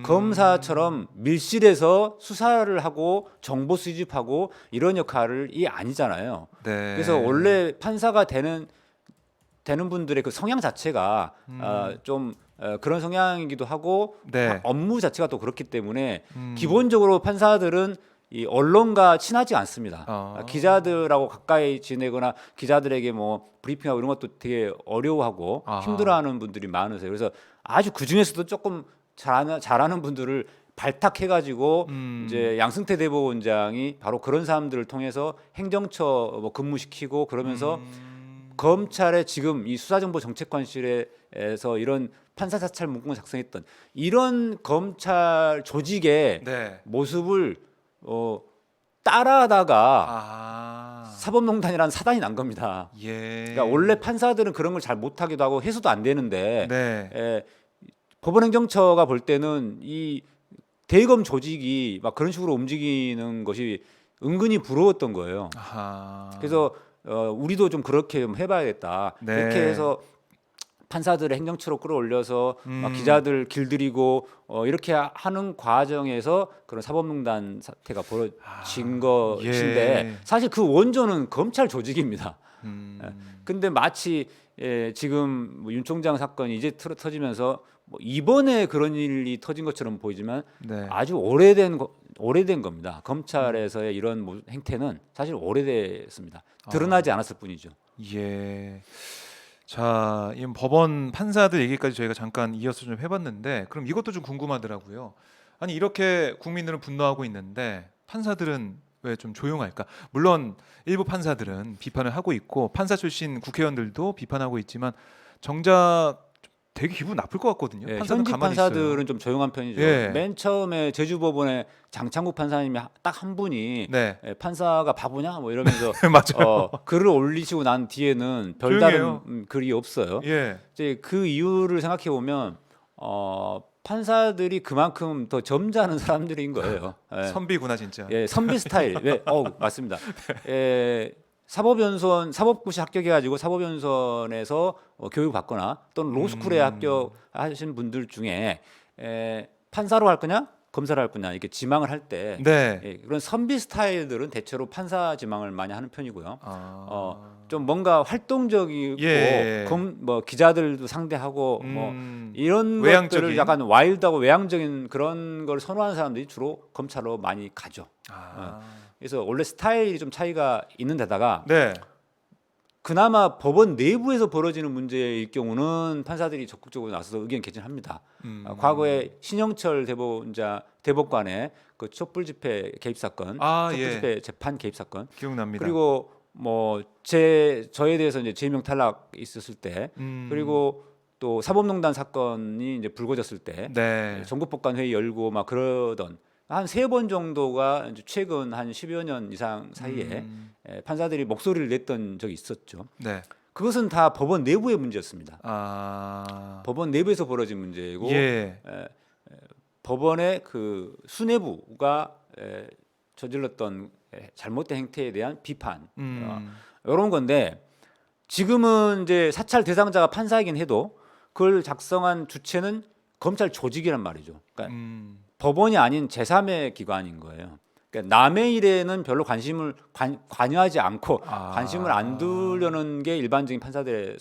검사처럼 밀실에서 수사를 하고 정보 수집하고 이런 역할이 아니잖아요. 네. 그래서 원래 판사가 되는 분들의 그 성향 자체가 좀 그런 성향이기도 하고 네. 업무 자체가 또 그렇기 때문에 기본적으로 판사들은 이 언론과 친하지 않습니다. 기자들하고 가까이 지내거나 기자들에게 뭐 브리핑하고 이런 것도 되게 어려워하고 힘들어하는 분들이 많으세요. 그래서 아주 그 중에서도 조금 잘하는 분들을 발탁해가지고 이제 양승태 대법원장이 바로 그런 사람들을 통해서 행정처 뭐 근무시키고 그러면서 검찰의 지금 이 수사정보정책관실에서 이런 판사 사찰 문건을 작성했던 이런 검찰 조직의 네. 모습을 따라하다가 사법농단이라는 사단이 난 겁니다. 예. 그러니까 원래 판사들은 그런 걸 잘 못하기도 하고 해서도 안 되는데 네. 법원행정처가 볼 때는 이 대검 조직이 막 그런 식으로 움직이는 것이 은근히 부러웠던 거예요. 그래서 우리도 좀 그렇게 좀 해봐야겠다. 네. 그렇게 해서 판사들을 행정처로 끌어올려서 막 기자들 길들이고 이렇게 하는 과정에서 그런 사법농단 사태가 벌어진 것인데 사실 그 원조는 검찰 조직입니다. 근데 마치 지금 뭐 윤 총장 사건이 이제 터지면서 뭐 이번에 그런 일이 터진 것처럼 보이지만 아주 오래된 겁니다. 검찰에서의 이런 행태는 사실 오래됐습니다. 드러나지 않았을 뿐이죠. 예. 자, 이 법원 판사들 얘기까지 저희가 잠깐 이어서 좀 해봤는데, 그럼 이것도 좀 궁금하더라고요. 아니 이렇게 국민들은 분노하고 있는데 판사들은 왜 좀 조용할까? 물론 일부 판사들은 비판을 하고 있고 판사 출신 국회의원들도 비판하고 있지만 정작 되게 기분 나쁠 것 같거든요. 현직 판사들은 좀 조용한 편이죠. 맨 처음에 제주법원에 장창국 판사님이 딱 한 분이 판사가 바보냐 뭐 이러면서 글을 올리시고 난 뒤에는 별다른 글이 없어요. 이제 그 이유를 생각해 보면 판사들이 그만큼 더 점잖은 사람들인 거예요. 선비구나 진짜. 선비 스타일. 맞습니다. 사법고시 합격해가지고 사법연수원에서 교육 받거나 또는 로스쿨에 합격하신 분들 중에 판사로 할 거냐, 검사를 할 거냐 이렇게 지망을 할 때 네. 그런 선비 스타일들은 대체로 판사 지망을 많이 하는 편이고요. 아. 좀 뭔가 활동적이고 예. 뭐 기자들도 상대하고 뭐 이런 외향적인. 것들을 약간 와일드하고 외향적인 그런 걸 선호하는 사람들이 주로 검찰로 많이 가죠. 그래서 원래 스타일이 좀 차이가 있는 데다가 네. 그나마 법원 내부에서 벌어지는 문제일 경우는 판사들이 적극적으로 나서서 의견 개진합니다. 과거에 신영철 대법관의 그 촛불 집회 개입 사건, 촛불 예. 집회 재판 개입 사건, 기억납니다. 그리고 뭐 저에 대해서 이제 제명 탈락 있었을 때, 그리고 또 사법농단 사건이 이제 불거졌을 때, 네. 전국법관 회의 열고 막 그러던 한 3번 정도가 이제 최근 한 10여 년 이상 사이에 판사들이 목소리를 냈던 적이 있었죠. 네. 그것은 다 법원 내부의 문제였습니다. 법원 내부에서 벌어진 문제이고 예. 법원의 그 수뇌부가 저질렀던 잘못된 행태에 대한 비판 이런 건데 지금은 이제 사찰 대상자가 판사이긴 해도 그걸 작성한 주체는 검찰 조직이란 말이죠. 그러니까 법원이 아닌 제3의 기관인 거예요. 그러니까 남의 일에는 별로 관여하지 않고 관심을 안 두려는 게 일반적인 판사들의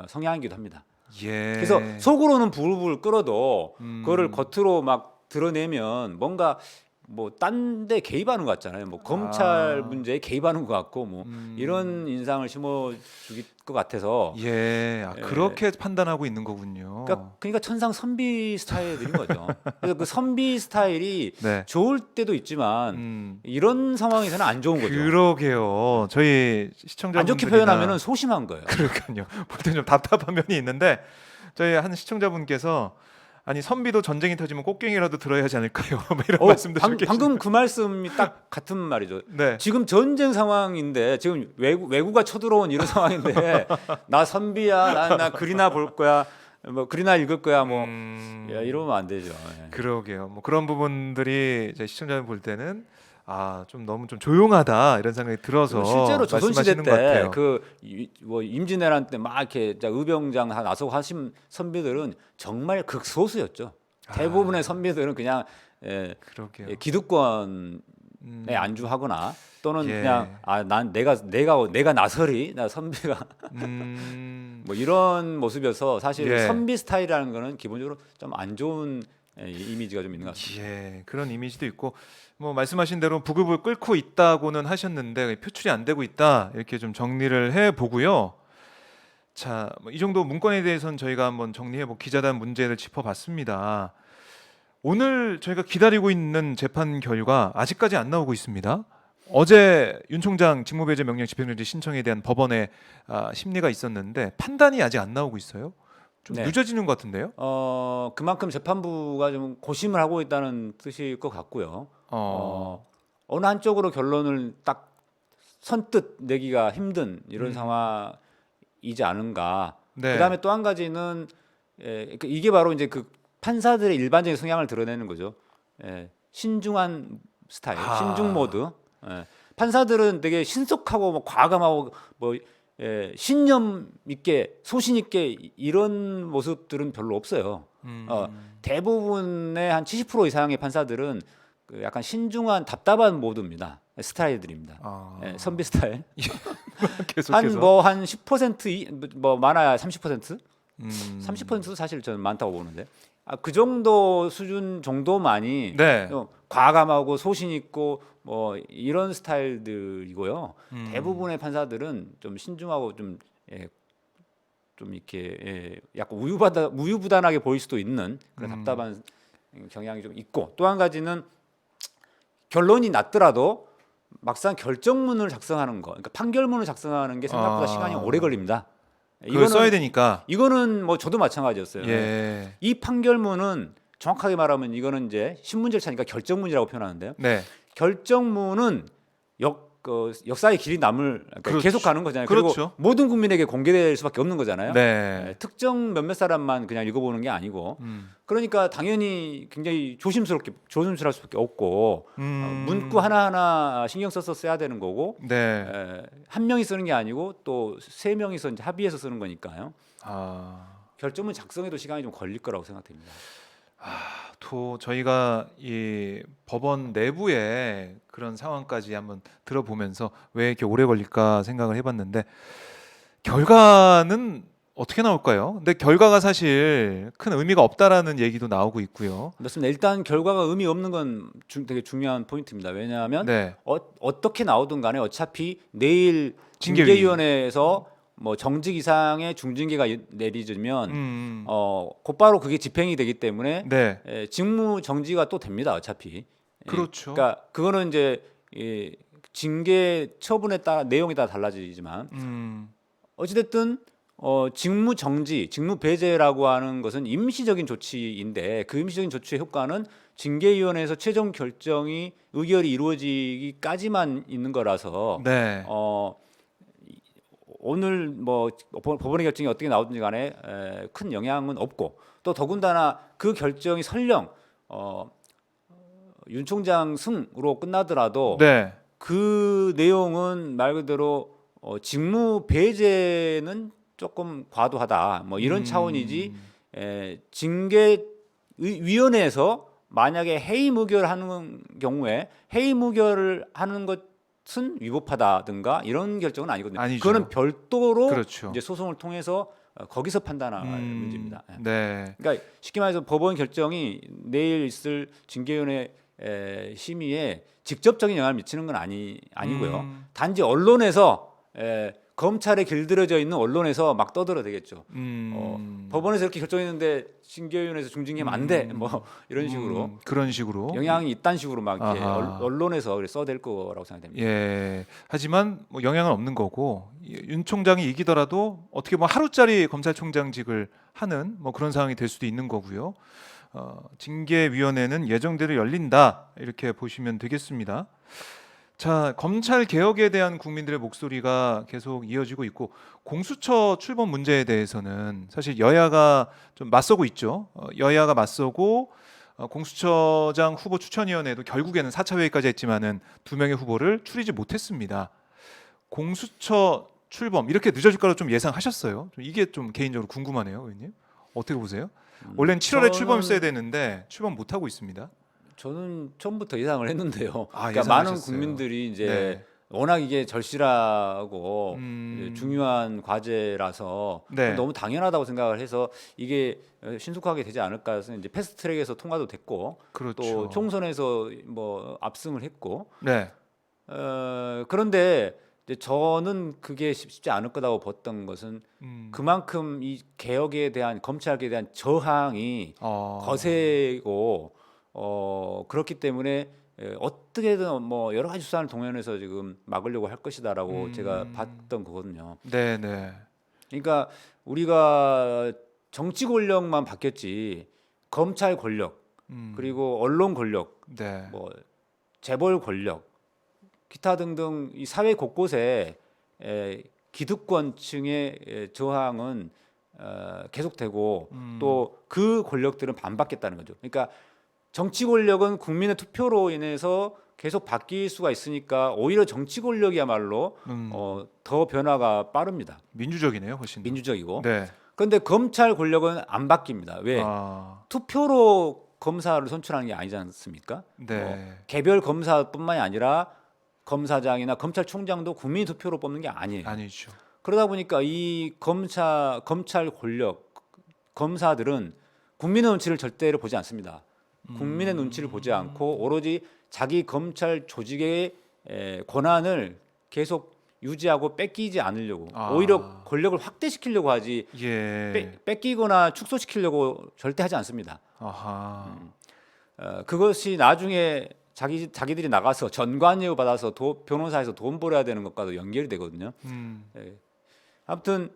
성향이기도 합니다. 예. 그래서 속으로는 부글부글 끓어도 그거를 겉으로 막 드러내면 뭔가 뭐 딴 데 개입하는 것 같잖아요. 뭐 검찰 문제에 개입하는 것 같고 뭐 이런 인상을 심어줄 것 같아서. 예. 그렇게 판단하고 있는 거군요. 그러니까 천상 선비 스타일들인 거죠. 그래서 그 선비 스타일이 네. 좋을 때도 있지만 이런 상황에서는 안 좋은 거죠. 그러게요. 저희 시청자분들이나 안 좋게 표현하면은 소심한 거예요. 그러니까요. 볼 때 좀 답답한 면이 있는데 저희 한 시청자분께서 아니 선비도 전쟁이 터지면 꽃갱이라도 들어야 하지 않을까요? 뭐 이런 말씀도 방금 그 말씀이 딱 같은 말이죠. 네. 지금 전쟁 상황인데 지금 외구가 쳐들어온 이런 상황인데 나 선비야, 나 글이나 볼 거야, 뭐 글이나 읽을 거야, 뭐 야, 이러면 안 되죠. 예. 그러게요. 뭐 그런 부분들이 이제 시청자분 볼 때는 좀 너무 좀 조용하다 이런 생각이 들어서 실제로 조선시대 말씀하시는 것 같아요. 때 뭐 임진왜란 때 막 이렇게 의병장 나서고 하신 선비들은 정말 극소수였죠. 대부분의 선비들은 그냥 그러게요. 기득권에 안주하거나 또는 예. 그냥 난 내가 나서리 나 선비가 뭐 이런 모습이어서 사실 예. 선비 스타일이라는 거는 기본적으로 좀 안 좋은 이미지가 좀 있는 것 같습니다. 예, 그런 이미지도 있고 뭐 말씀하신 대로 부급을 끓고 있다고는 하셨는데 표출이 안 되고 있다 이렇게 좀 정리를 해 보고요. 자, 이 정도 문건에 대해서는 저희가 한번 정리해 보 기자단 문제를 짚어봤습니다. 오늘 저희가 기다리고 있는 재판 결과 아직까지 안 나오고 있습니다. 어제 윤 총장 직무배제 명령 집행정지 신청에 대한 법원의 심리가 있었는데 판단이 아직 안 나오고 있어요. 좀 늦어지는 것 같은데요? 그만큼 재판부가 좀 고심을 하고 있다는 뜻일 것 같고요. 어느 한쪽으로 결론을 딱 선뜻 내기가 힘든 이런 상황이지 않은가. 네. 그다음에 또 한 가지는 이게 바로 이제 그 판사들의 일반적인 성향을 드러내는 거죠. 신중한 스타일, 신중 모드. 판사들은 되게 신속하고 뭐 과감하고 뭐 신념 있게 소신 있게 이런 모습들은 별로 없어요. 대부분의 한 70% 이상의 판사들은 그 약간 신중한 답답한 모드입니다. 스타일들입니다. 선비 스타일. 계속해서 한 10% 뭐 많아야 30%? 30%도 사실 저는 많다고 보는데 그 정도 수준 정도만이 네. 과감하고 소신 있고 뭐 이런 스타일들이고요. 대부분의 판사들은 좀 신중하고 좀 이렇게 약간 우유부단하게 보일 수도 있는 그런 답답한 경향이 좀 있고 또 한 가지는 결론이 났더라도 막상 결정문을 작성하는 거, 그러니까 판결문을 작성하는 게 생각보다 시간이 오래 걸립니다. 이걸 써야 되니까. 이거는 뭐 저도 마찬가지였어요. 예. 이 판결문은 정확하게 말하면 이거는 이제 신문 절차니까 결정문이라고 표현하는데요. 네. 결정문은 역사의 길이 남을 그렇죠. 계속 가는 거잖아요. 그렇죠. 그리고 모든 국민에게 공개될 수밖에 없는 거잖아요. 네. 특정 몇몇 사람만 그냥 읽어보는 게 아니고, 그러니까 당연히 굉장히 조심스러울 수밖에 없고 문구 하나하나 신경 써야 되는 거고, 네. 한 명이 쓰는 게 아니고 또 3명이서 이제 합의해서 쓰는 거니까요. 결정문 작성에도 시간이 좀 걸릴 거라고 생각됩니다. 또 저희가 이 법원 내부의 그런 상황까지 한번 들어보면서 왜 이렇게 오래 걸릴까 생각을 해봤는데 결과는 어떻게 나올까요? 근데 결과가 사실 큰 의미가 없다라는 얘기도 나오고 있고요. 맞습니다. 일단 결과가 의미 없는 건 되게 중요한 포인트입니다. 왜냐하면 네, 어떻게 나오든 간에 어차피 내일 징계위. 징계위원회에서 뭐 정직 이상의 중징계가 내리면 음, 곧바로 그게 집행이 되기 때문에 네, 직무 정지가 또 됩니다. 어차피. 그렇죠. 그러니까 그거는 이제 징계 처분에 따라 내용에 따라 달라지지만 어찌됐든 직무 정지, 직무 배제라고 하는 것은 임시적인 조치인데 그 임시적인 조치의 효과는 징계위원회에서 최종 결정이 의결이 이루어지기까지만 있는 거라서 네, 오늘 뭐 법원의 결정이 어떻게 나오든지 간에 큰 영향은 없고 또 더군다나 그 결정이 설령 윤 총장 승으로 끝나더라도 네, 그 내용은 말 그대로 직무 배제는 조금 과도하다 뭐 이런 차원이지 징계 위원회에서 만약에 해임 의결하는 경우에 해임 의결을 하는 것은 위법하다든가 이런 결정은 아니거든요. 아니죠. 그거는 별도로 그렇죠. 이제 소송을 통해서 거기서 판단할 문제입니다. 네, 그러니까 쉽게 말해서 법원 결정이 내일 있을 징계위원회 심의에 직접적인 영향을 미치는 건 아니고요. 단지 언론에서 검찰에 길들여져 있는 언론에서 막 떠들어대겠죠. 법원에서 이렇게 결정했는데 징계위원회에서 중징계하면 안 돼. 뭐 이런 식으로 그런 식으로. 영향이 있다는 식으로 막 이렇게 아하. 언론에서 써댈 거라고 생각됩니다. 예. 하지만 뭐 영향은 없는 거고 윤 총장이 이기더라도 어떻게 보면 하루짜리 검찰총장직을 하는 뭐 그런 상황이 될 수도 있는 거고요. 징계위원회는 예정대로 열린다 이렇게 보시면 되겠습니다. 자, 검찰 개혁에 대한 국민들의 목소리가 계속 이어지고 있고 공수처 출범 문제에 대해서는 사실 여야가 좀 맞서고 있죠. 여야가 맞서고 공수처장 후보 추천위원회도 결국에는 4차 회의까지 했지만은 두 명의 후보를 추리지 못했습니다. 공수처 출범 이렇게 늦어질 거라 좀 예상하셨어요? 좀 이게 좀 개인적으로 궁금하네요, 의원님. 어떻게 보세요? 원래는 7월에 출범했어야 되는데 출범 못 하고 있습니다. 저는 처음부터 예상을 했는데요. 그러니까 예상하셨어요. 많은 국민들이 이제 네. 워낙 이게 절실하고 이제 음, 중요한 과제라서 네. 너무 당연하다고 생각을 해서 이게 신속하게 되지 않을까 해서 이제 패스트트랙에서 통과도 됐고 그렇죠. 또 총선에서 뭐 압승을 했고 네. 그런데 이제 저는 그게 쉽지 않을 거라고 봤던 것은 음, 그만큼 이 개혁에 대한 검찰에 대한 저항이 어, 거세고 그렇기 때문에 어떻게든 뭐 여러 가지 수단을 동원해서 지금 막으려고 할 것이다라고 제가 봤던 거거든요. 네, 네. 그러니까 우리가 정치 권력만 바뀌었지 검찰 권력 그리고 언론 권력 네. 뭐 재벌 권력 기타 등등 이 사회 곳곳에 기득권층의 저항은 계속되고 또 그 권력들은 반받겠다는 거죠. 그러니까 정치 권력은 국민의 투표로 인해서 계속 바뀔 수가 있으니까 오히려 정치 권력이야말로 더 변화가 빠릅니다. 민주적이네요, 훨씬 더. 민주적이고. 네. 그런데 검찰 권력은 안 바뀝니다. 왜? 투표로 검사를 선출하는 게 아니지 않습니까? 네. 개별 검사뿐만이 아니라 검사장이나 검찰총장도 국민 투표로 뽑는 게 아니에요. 아니죠. 그러다 보니까 이 검찰 권력 검사들은 국민의 눈치를 절대로 보지 않습니다. 국민의 눈치를 보지 않고 오로지 자기 검찰 조직의 권한을 계속 유지하고 뺏기지 않으려고 오히려 권력을 확대시키려고 하지 예. 뺏기거나 축소시키려고 절대 하지 않습니다. 아하. 그것이 나중에 자기들이 나가서 전관예우 받아서 변호사에서 돈 벌어야 되는 것과도 연결이 되거든요. 아무튼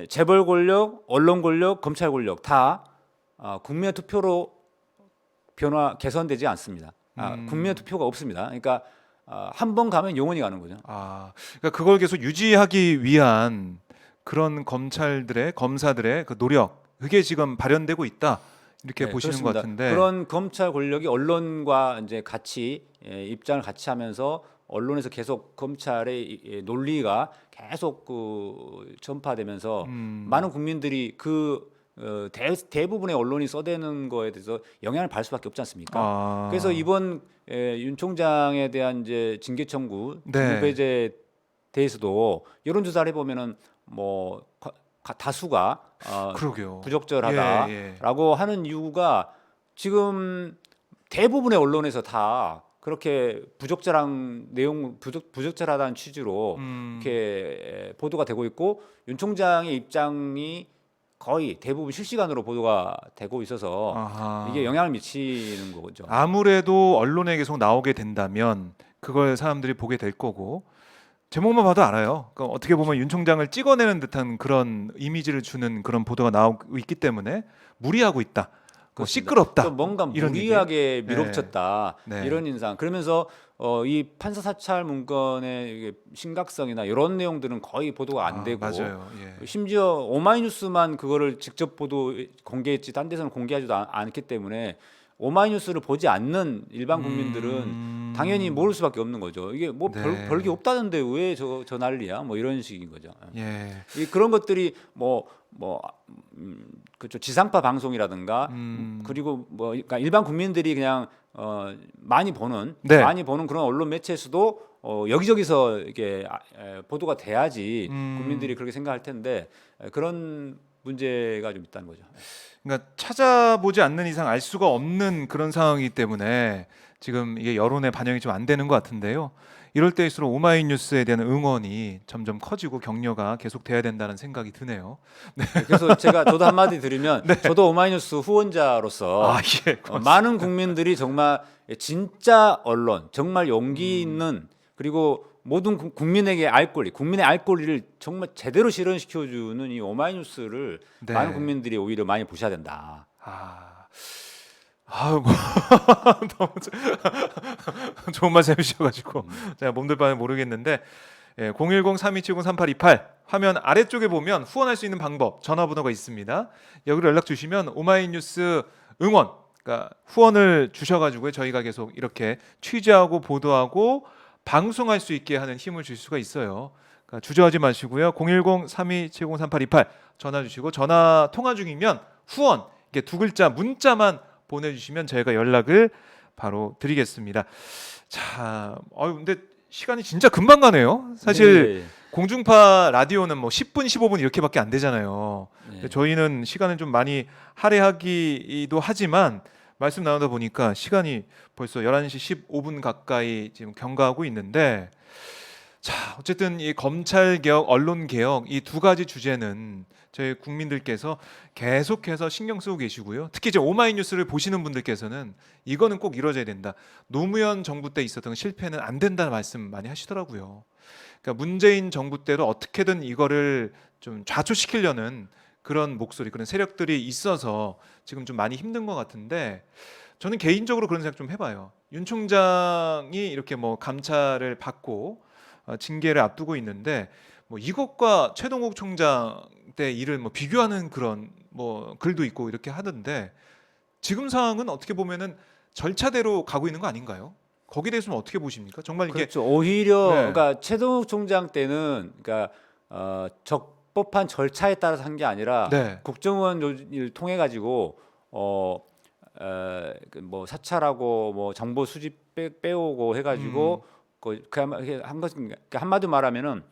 재벌 권력, 언론 권력, 검찰 권력 다 국민의 투표로 개선되지 않습니다. 국민의 투표가 없습니다. 그러니까 한 번 가면 영원히 가는 거죠. 그러니까 그걸 계속 유지하기 위한 그런 검사들의 그 노력, 그게 지금 발현되고 있다 이렇게 보시는 그렇습니다. 것 같은데. 그런 검찰 권력이 언론과 이제 같이 입장을 같이 하면서 언론에서 계속 검찰의 논리가 계속 전파되면서 많은 국민들이 그 대부분의 언론이 써대는 거에 대해서 영향을 받을 수밖에 없지 않습니까? 아. 그래서 이번 윤 총장에 대한 이제 징계 청구, 네. 직무 배제 대해서도 여론조사를 해보면은 뭐 다수가 그러게요. 부적절하다라고 하는 이유가 지금 대부분의 언론에서 다 그렇게 부적절한 내용, 부적절하다는 취지로 이렇게 보도가 되고 있고 윤 총장의 입장이 거의 대부분 실시간으로 보도가 되고 있어서 아하. 이게 영향을 미치는 거죠. 아무래도 언론에 계속 나오게 된다면 그걸 사람들이 보게 될 거고 제목만 봐도 알아요. 그러니까 어떻게 보면 윤 총장을 찍어내는 듯한 그런 이미지를 주는 그런 보도가 나오고 있기 때문에 무리하고 있다. 뭐 그렇습니다. 시끄럽다. 좀 뭔가 이런 무리하게 얘기? 밀어붙였다 네. 이런 인상. 그러면서 이 판사 사찰 문건의 이게 심각성이나 이런 내용들은 거의 보도가 안 되고 맞아요. 심지어 오마이뉴스만 그거를 직접 공개했지 딴 데서는 공개하지도 않기 때문에 오마이뉴스를 보지 않는 일반 국민들은 당연히 모를 수밖에 없는 거죠. 이게 뭐 네. 별게 없다는데 왜 저 난리야? 뭐 이런 식인 거죠. 예. 그런 것들이 그렇죠. 지상파 방송이라든가 그리고 뭐 그러니까 일반 국민들이 그냥 많이 보는 네. 그런 언론 매체에서도 여기저기서 이게 보도가 돼야지 국민들이 그렇게 생각할 텐데 그런 문제가 좀 있다는 거죠. 그러니까 찾아보지 않는 이상 알 수가 없는 그런 상황이기 때문에 지금 이게 여론에 반영이 좀 안 되는 것 같은데요. 이럴 때일수록 오마이뉴스에 대한 응원이 점점 커지고 격려가 계속 돼야 된다는 생각이 드네요. 그래서 저도 한마디 드리면 저도 오마이뉴스 후원자로서 예. 많은 국민들이 정말 진짜 언론, 정말 용기 있는 그리고 모든 국민에게 국민의 알 권리를 정말 제대로 실현시켜주는 이 오마이뉴스를 네. 많은 국민들이 오히려 많이 보셔야 된다. 뭐 너무 좋은 말씀 해주셔가지고 제가 몸둘 바는 모르겠는데 010-3270-3828 화면 아래쪽에 보면 후원할 수 있는 방법 전화번호가 있습니다. 여기로 연락 주시면 오마이뉴스 응원 그러니까 후원을 주셔가지고 저희가 계속 이렇게 취재하고 보도하고 방송할 수 있게 하는 힘을 줄 수가 있어요. 그러니까 주저하지 마시고요. 010-3270-3828 전화 주시고 전화 통화 중이면 후원 이게 두 글자 문자만 보내주시면 저희가 연락을 바로 드리겠습니다. 자, 근데 시간이 진짜 금방 가네요. 사실 공중파 라디오는 뭐 10분, 15분 이렇게밖에 안 되잖아요. 저희는 시간을 좀 많이 할애하기도 하지만 말씀 나누다 보니까 시간이 벌써 11시 15분 가까이 지금 경과하고 있는데 자, 어쨌든 이 검찰 개혁, 언론 개혁 이 두 가지 주제는 저희 국민들께서 계속해서 신경 쓰고 계시고요. 특히 이제 오마이뉴스를 보시는 분들께서는 이거는 꼭 이루어져야 된다. 노무현 정부 때 있었던 실패는 안 된다는 말씀 많이 하시더라고요. 그러니까 문재인 정부 때도 어떻게든 이거를 좀 좌초시키려는 그런 목소리, 그런 세력들이 있어서 지금 좀 많이 힘든 것 같은데 저는 개인적으로 그런 생각 좀 해봐요. 윤 총장이 이렇게 뭐 감찰을 받고 징계를 앞두고 있는데 뭐 이것과 최동욱 총장 때 일을 뭐 비교하는 그런 뭐 글도 있고 이렇게 하던데 지금 상황은 어떻게 보면은 절차대로 가고 있는 거 아닌가요? 거기에 대해서는 어떻게 보십니까? 정말 이게 그렇죠. 오히려 네. 그러니까 최동욱 총장 때는 그러니까 적법한 절차에 따라서 한 게 아니라 네. 국정원을 통해 가지고 뭐 사찰하고 뭐 정보 수집 빼오고 해가지고 한 것 한마디로 말하면은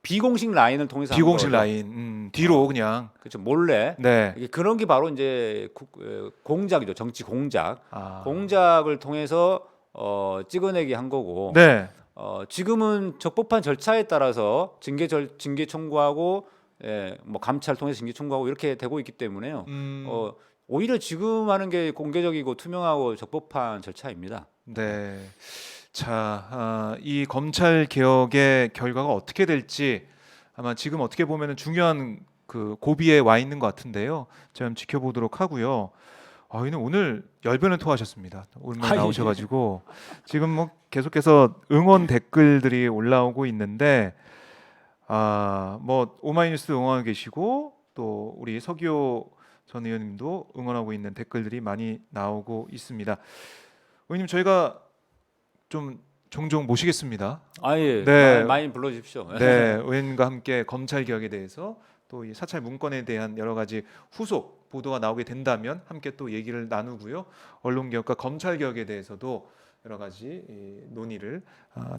비공식 라인을 통해서 비공식 라인 뒤로 그냥 그렇죠 몰래 네. 그런 게 바로 이제 공작이죠 정치 공작 공작을 통해서 찍어내기 한 거고 네. 지금은 적법한 절차에 따라서 징계 청구하고 뭐 감찰 통해서 징계 청구하고 이렇게 되고 있기 때문에요. 오히려 지금 하는 게 공개적이고 투명하고 적법한 절차입니다. 네. 자, 이 검찰 개혁의 결과가 어떻게 될지 아마 지금 어떻게 보면은 중요한 그 고비에 와 있는 것 같은데요. 좀 지켜보도록 하고요. 이는 오늘 열변을 토하셨습니다. 오랜만에 나오셔가지고 지금 뭐 계속해서 응원 댓글들이 올라오고 있는데 뭐 오마이뉴스 응원하고 계시고 또 우리 서기호 전 의원님도 응원하고 있는 댓글들이 많이 나오고 있습니다. 의원님 저희가 좀 종종 모시겠습니다. 예. 네. 많이 불러주십시오. 네, 의원과 함께 검찰 개혁에 대해서 또 이 사찰 문건에 대한 여러 가지 후속 보도가 나오게 된다면 함께 또 얘기를 나누고요. 언론 개혁과 검찰 개혁에 대해서도 여러 가지 논의를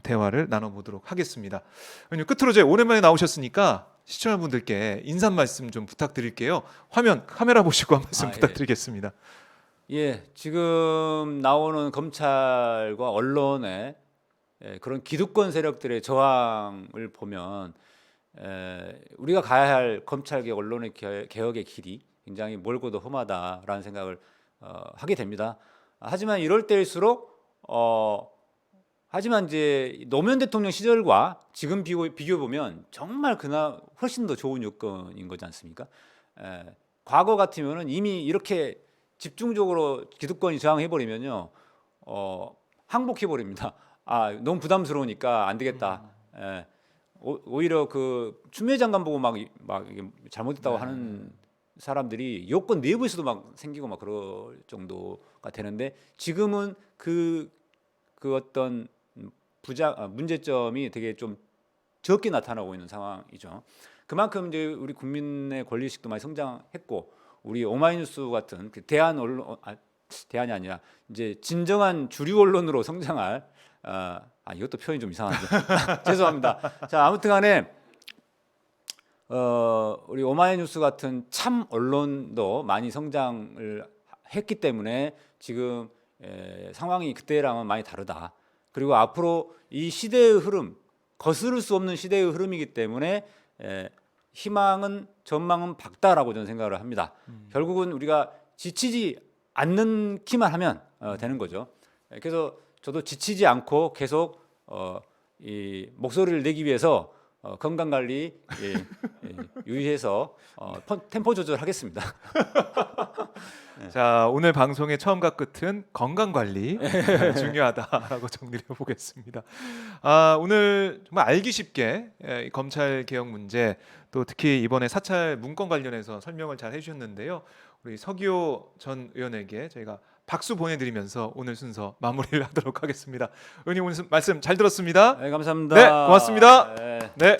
대화를 나눠보도록 하겠습니다. 의원님 끝으로 이제 오랜만에 나오셨으니까 시청자분들께 인사 말씀 좀 부탁드릴게요. 화면 카메라 보시고 한 말씀 부탁드리겠습니다. 예, 지금 나오는 검찰과 언론의 그런 기득권 세력들의 저항을 보면 우리가 가야 할 검찰개혁, 언론의 개혁의 길이 굉장히 멀고도 험하다라는 생각을 하게 됩니다. 하지만 이럴 때일수록 하지만 이제 노무현 대통령 시절과 지금 비교해 보면 정말 그나 훨씬 더 좋은 여건인 거지 않습니까? 과거 같으면은 이미 이렇게 집중적으로 기득권이 저항해 버리면요, 항복해 버립니다. 너무 부담스러우니까 안 되겠다. 오히려 그 추미애 장관 보고 막 이게 잘못했다고 하는 사람들이 여권 내부에서도 막 생기고 막 그럴 정도가 되는데 지금은 그 어떤 문제점이 되게 좀 적게 나타나고 있는 상황이죠. 그만큼 이제 우리 국민의 권리의식도 많이 성장했고 우리 오마이뉴스 같은 그 대한 언론 대안이 아니라 이제 진정한 주류 언론으로 성장할 이것도 표현이 좀 이상한데 죄송합니다. 자, 아무튼간에 우리 오마이뉴스 같은 참 언론도 많이 성장을 했기 때문에 지금 상황이 그때랑은 많이 다르다. 그리고 앞으로 이 시대의 흐름, 거스를 수 없는 시대의 흐름이기 때문에 희망은 전망은 밝다라고 저는 생각을 합니다. 결국은 우리가 지치지 않기만 하면 되는 거죠. 그래서 저도 지치지 않고 계속 이 목소리를 내기 위해서 건강 관리 유의해서 템포 조절하겠습니다. 자, 오늘 방송의 처음과 끝은 건강 관리 중요하다라고 정리를 해보겠습니다. 오늘 정말 알기 쉽게 검찰 개혁 문제 또 특히 이번에 사찰 문건 관련해서 설명을 잘 해주셨는데요. 우리 서기호 전 의원에게 저희가 박수 보내드리면서 오늘 순서 마무리를 하도록 하겠습니다. 의원님 오늘 말씀 잘 들었습니다. 네, 감사합니다. 네, 고맙습니다. 네.